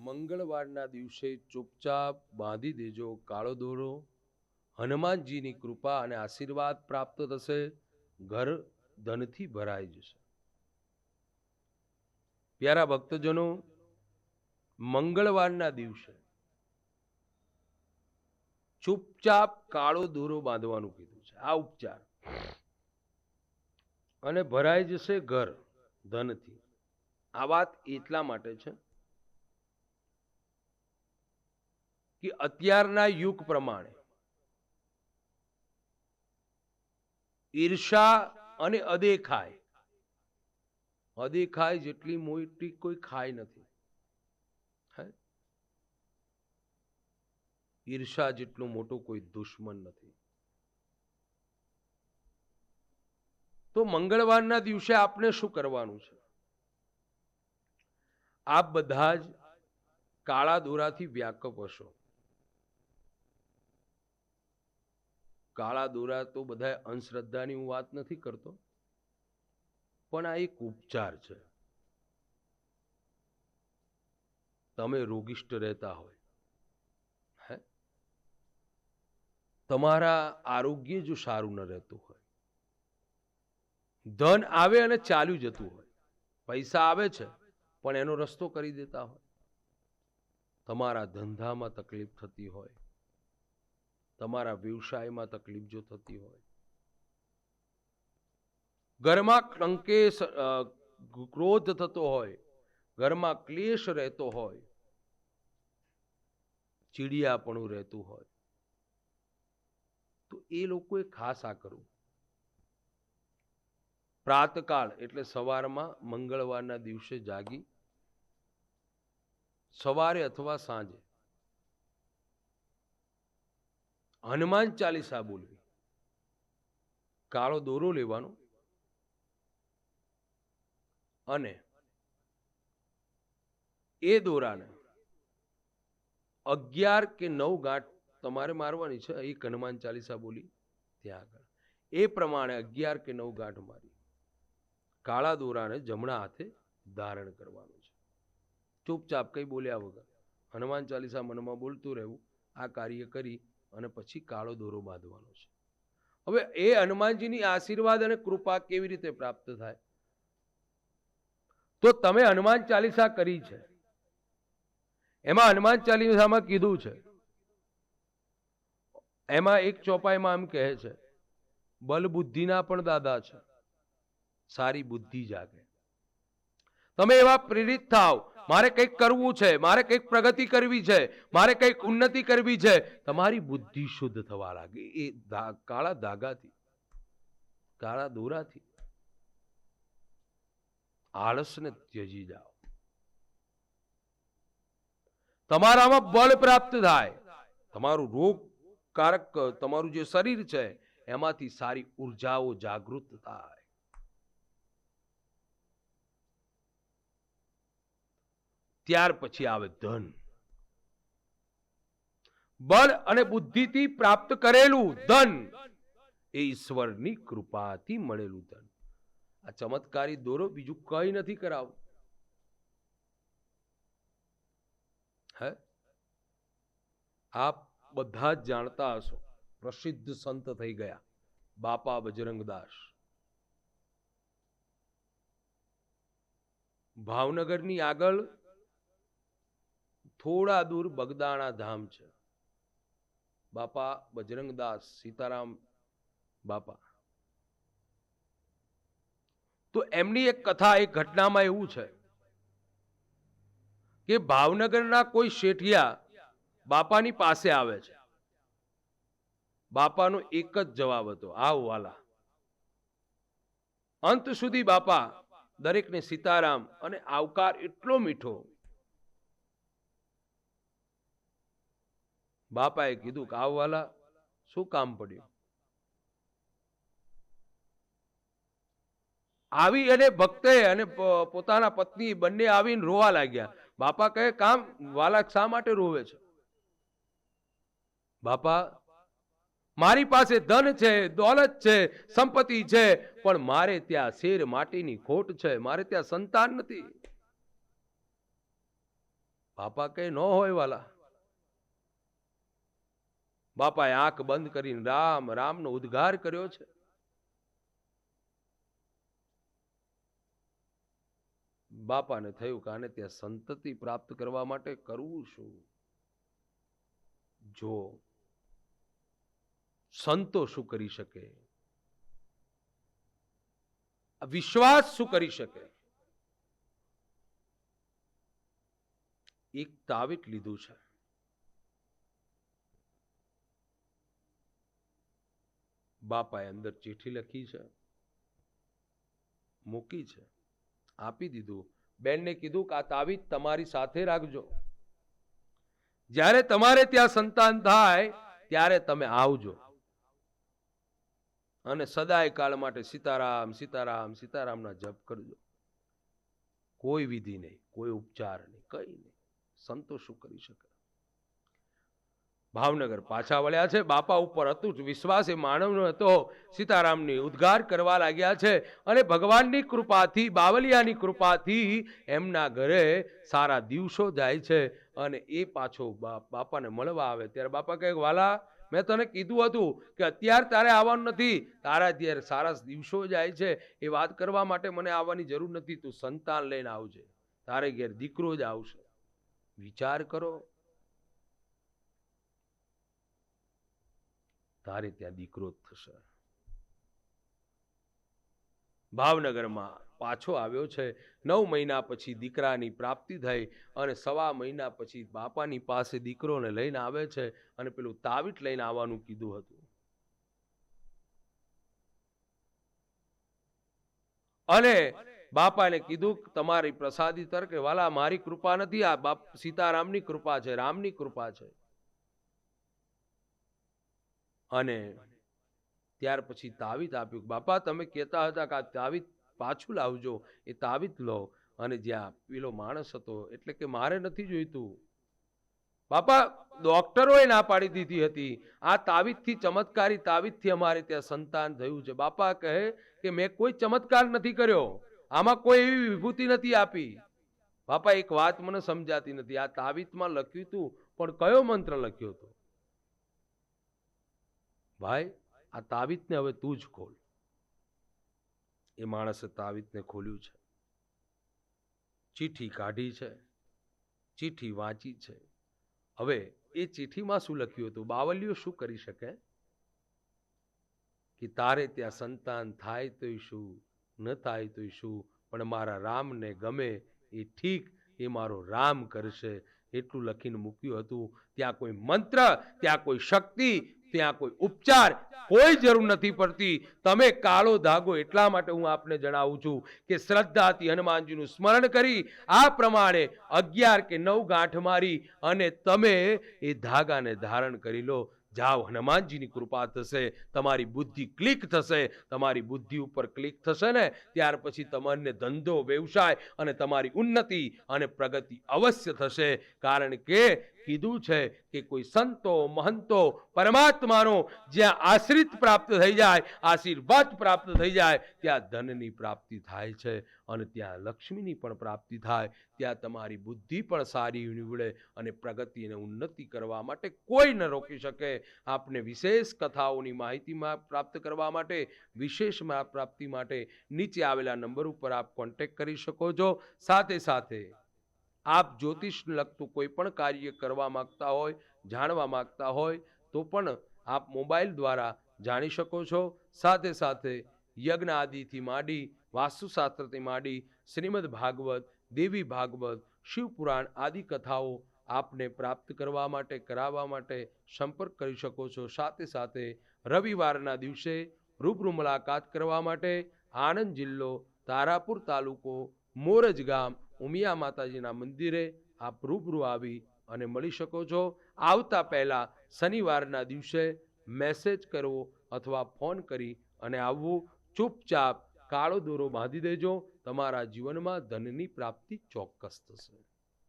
મંગળવારના દિવસે ચૂપચાપ બાંધી દેજો કાળો દોરો. હનુમાનજીની કૃપા અને આશીર્વાદ પ્રાપ્ત થશે. ઘર ધનથી ભરાઈ જશે. પ્યારા ભક્તજનો, મંગળવારના દિવસે ચૂપચાપ કાળો દોરો બાંધવાનું કીધું છે. આ ઉપચાર અને ભરાઈ જશે ઘર ધનથી. આ વાત એટલા માટે છે કે અત્યારના યુગ પ્રમાણે ઈર્ષા અને અદેખાય જેટલી મોટી કોઈ ખાય નથી. ઈર્ષા જેટલો મોટો કોઈ દુશ્મન નથી. તો મંગળવારના દિવસે આપણે શું કરવાનું છે? આપ બધા જ કાળા દોરાથી વ્યાકપ હશો. કાળા દોરા તો બધા અંધશ્રદ્ધાની હું વાત નથી કરતો, પણ આ એક ઉપચાર છે. તમે રોગિષ્ટ રહેતા હોય, તમારા આરોગ્ય જો સારું ન રહેતું હોય, ધન આવે અને ચાલ્યું જતું હોય, પૈસા આવે છે પણ એનો રસ્તો કરી દેતા હોય, તમારા ધંધામાં તકલીફ થતી હોય, તમારા વ્યવસાયમાં તકલીફ જો થતી હોય, ઘરમાં કંકેશ ક્રોધ થતો હોય, ઘરમાં ક્લેશ રહેતો હોય, ચીડિયાપણું રહેતું હોય, તો એ લોકોએ ખાસ આ કરવું. પ્રાતકાળ એટલે સવારમાં મંગળવારના દિવસે જાગી સવારે અથવા સાંજે હનુમાન ચાલીસા બોલવી, કાળો દોરો લેવાનો અને એ દોરાને 11 કે 9 ગાંઠ તમારે મારવાની છે. એક હનુમાન ચાલીસા બોલી ત્યાં આગળ એ પ્રમાણે 11 કે 9 ગાંઠ મારી કાળા દોરાને જમણા હાથે ધારણ કરવાનું છે. ચૂપચાપ કઈ બોલ્યા વગર હનુમાન ચાલીસા મનમાં બોલતું રહેવું. આ કાર્ય કરી અને પછી કાળો દોરો બાંધવાનો છે. હવે એ હનુમાનજીની આશીર્વાદ અને કૃપા કેવી રીતે પ્રાપ્ત થાય? તો તમે હનુમાન ચાલીસા કરી છે, એમાં હનુમાન ચાલીસામાં કીધું છે, એમાં એક ચોપાઈમાં એમ કહે છે, બલ બુદ્ધિના પણ દાદા છે, સારી બુદ્ધિ જાગે. તમે એવા પ્રેરિત થાવ, મારે કંઈક કરવું છે, મારે કંઈક પ્રગતિ કરવી છે, મારે કંઈક ઉન્નતિ કરવી છે, તમારી બુદ્ધિ શુદ્ધ થવા લાગે. એ કાળા ધાગાથી, કાળા દોરાથી આળસને ત્યજી જાઓ. તમારામાં બળ પ્રાપ્ત થાય, તમારું રોગકારક તમારું જે શરીર છે એમાંથી સારી ઉર્જાઓ જાગૃત થાય. ત્યાર પછી આવે ધન. બળ અને બુદ્ધિથી પ્રાપ્ત કરેલું ધન એ ઈશ્વરની કૃપાથી મળેલું ધન. આ ચમત્કારી દોરો બીજું કઈ નથી કરાવતું. આપ બધા જ જાણતા હશો, પ્રસિદ્ધ સંત થઈ ગયા બાપા બજરંગદાસ. ભાવનગરની આગળ થોડા દૂર બગદાણા ધામ છે. બાપા બજરંગદાસ સીતારામ બાપા. તો એમની એક કથા, એક ઘટનામાં એવું છે કે ભાવનગરના કોઈ શેઠિયા બાપાની પાસે આવે છે. બાપાનો એક જ જવાબ હતો, આવ વાલા. અંત સુધી બાપા દરેકને સીતારામ અને આવકાર એટલો મીઠો. બાપાએ કીધું કે આવ વાલા, શું કામ પડ્યું? આવી અને ભક્તે અને પોતાના પત્ની બંને આવીને રોવા લાગ્યા. બાપા કહે, કામ વાલા શા માટે રોવે છે? બાપા, મારી પાસે ધન છે, દોલત છે, સંપત્તિ છે, પણ મારે ત્યાં શેર માટીની ખોટ છે, મારે ત્યાં સંતાન નથી. બાપા કઈ ન હોય વાલા. બાપાએ આંખ બંધ કરીને રામ રામનો ઉદ્ગાર કર્યો છે. બાપાને થયું કે આને ત્યાં સંતતિ પ્રાપ્ત કરવા માટે કરવું શું? જો સંતો શું કરી શકે, વિશ્વાસ શું કરી શકે? એક તાવીત લીધું છે. બાપાએ અંદર ચિઠ્ઠી લખી છે, મૂકી છે, આપી દીધું. બેનને કીધું કે આ તાવીત તમારી સાથે રાખજો. જ્યારે તમારે ત્યાં સંતાન થાય ત્યારે તમે આવજો અને સદાય કાળ માટે સીતારામ સીતારામ સીતારામના જપ કરજો. કોઈ વિધિ નહીં, કોઈ ઉપચાર નહીં, કઈ નહીં. સંતો શું કરી શકે? ભાવનગર પાછા વળ્યા છે. બાપા ઉપર અતૂટ વિશ્વાસ એ માનવનો હતો. સીતારામની ઉદ્ગાર કરવા લાગ્યા છે અને ભગવાનની કૃપાથી, બાવલિયાની કૃપાથી એમના ઘરે સારા દિવસો જાય છે. અને એ પાછો બાપાને મળવા આવે ત્યારે બાપા કહે, વાલા મેં તને કીધું હતું કે અત્યારે તારે આવવાનું નથી, તારા જ્યારે સારા દિવસો જાય છે એ વાત કરવા માટે મને આવવાની જરૂર નથી. તું સંતાન લઈને આવજે, તારે ઘેર દીકરો જ આવશે. વિચાર કરો, તારે ત્યાં દીકરો જ થશે. ભાવનગરમાં પાછો આવ્યો છે. 9 મહિના પછી દીકરાની પ્રાપ્તિ થઈ અને 1.25 મહિના પછી બાપાની પાસે દીકરોને લઈને આવે છે અને પેલું તાવીત લઈને આવવાનું કીધું હતું. અને બાપાને કીધું તમારી પ્રસાદી તરકે વાલા મારી કૃપા નથી, આ સીતારામની કૃપા છે, રામની કૃપા છે. અને ત્યાર પછી તાવીત આપ્યું. બાપા તમે કહેતા હતા કે આ તાવીત પાછું લાવજો. એ તાવીત લો. અને જ્યાં પેલો માણસ હતો, એટલે કે મારે નથી જોઈતું. બાપા ડોક્ટરોએ ના પાડી દીધી હતી. આ તાવીતથી, ચમત્કારી તાવીતથી અમારે ત્યાં સંતાન થયું છે. બાપા કહે કે મેં કોઈ ચમત્કાર નથી કર્યો, આમાં કોઈ એવી વિભૂતિ નથી આપી. બાપા એક વાત મને સમજાતી નથી, આ તાવીતમાં લખ્યું હતું પણ કયો મંત્ર લખ્યો હતો? ભાઈ આ તાવીતને હવે તું જ ખોલ. એ માણસે તાવીતને ખોલ્યું છે, ચિઠ્ઠી કાઢી છે, ચિઠ્ઠી વાંચી છે. હવે એ ચિઠ્ઠીમાં શું લખ્યું હતું? બાવલીઓ શું કરી શકે કે તારે ત્યાં સંતાન થાય તોય શું, ન થાય તોય શું, પણ મારા રામને ગમે એ ઠીક, એ મારો રામ કરશે, એટલું લખીને મૂક્યું હતું. ત્યાં કોઈ મંત્ર, ત્યાં કોઈ શક્તિ, ત્યાં કોઈ ઉપચાર, કોઈ જરૂર નથી પડતી. તમે કાળો ધાગો એટલા માટે હું આપને જણાવું છું કે શ્રદ્ધાથી હનુમાનજીનું સ્મરણ કરી આ પ્રમાણે 11 કે 9 ગાંઠ મારી અને તમે એ ધાગાને ધારણ કરી લો. જાઓ, હનુમાનજીની કૃપા થશે, તમારી બુદ્ધિ ક્લિક થશે. તમારી બુદ્ધિ ઉપર ક્લિક થશે ને ત્યાર પછી તમને ધંધો, વ્યવસાય અને તમારી ઉન્નતિ અને પ્રગતિ અવશ્ય થશે. કારણ કે કીધું છે કે કોઈ સંતો, મહંતો, પરમાત્માનો જ્યાં આશ્રિત પ્રાપ્ત થઈ જાય, આશીર્વાદ પ્રાપ્ત થઈ જાય, ત્યાં ધનની પ્રાપ્તિ થાય છે અને ત્યાં લક્ષ્મીની પણ પ્રાપ્તિ થાય. ત્યાં તમારી બુદ્ધિ પણ સારી નીવડે અને પ્રગતિ અને ઉન્નતિ કરવા માટે કોઈ ન રોકી શકે. આપને વિશેષ કથાઓની માહિતી પ્રાપ્ત કરવા માટે, વિશેષ પ્રાપ્તિ માટે નીચે આવેલા નંબર ઉપર આપ કોન્ટેક્ટ કરી શકો છો. સાથે સાથે આપ જ્યોતિષને લગતું કોઈ પણ કાર્ય કરવા માંગતા હોય, જાણવા માંગતા હોય તો પણ આપ મોબાઈલ દ્વારા જાણી શકો છો. સાથે સાથે યજ્ઞ આદિથી માંડી, વાસ્તુશાસ્ત્રથી માંડી, શ્રીમદ ભાગવત, દેવી ભાગવત, શિવપુરાણ આદિ કથાઓ આપને પ્રાપ્ત કરવા માટે, કરાવવા માટે સંપર્ક કરી શકો છો. સાથે સાથે રવિવારના દિવસે રૂબરૂ મુલાકાત કરવા માટે આણંદ જિલ્લો, તારાપુર તાલુકો, મોરજ ગામ, ઉમિયા માતાજીના મંદિરે આપ રૂબરૂ આવી અને મળી શકો છો. આવતા પહેલા શનિવારના દિવસે મેસેજ કરવો અથવા ફોન કરી અને આવવું. ચૂપચાપ કાળો દોરો બાંધી દેજો, તમારા જીવનમાં ધનની પ્રાપ્તિ ચોક્કસ થશે.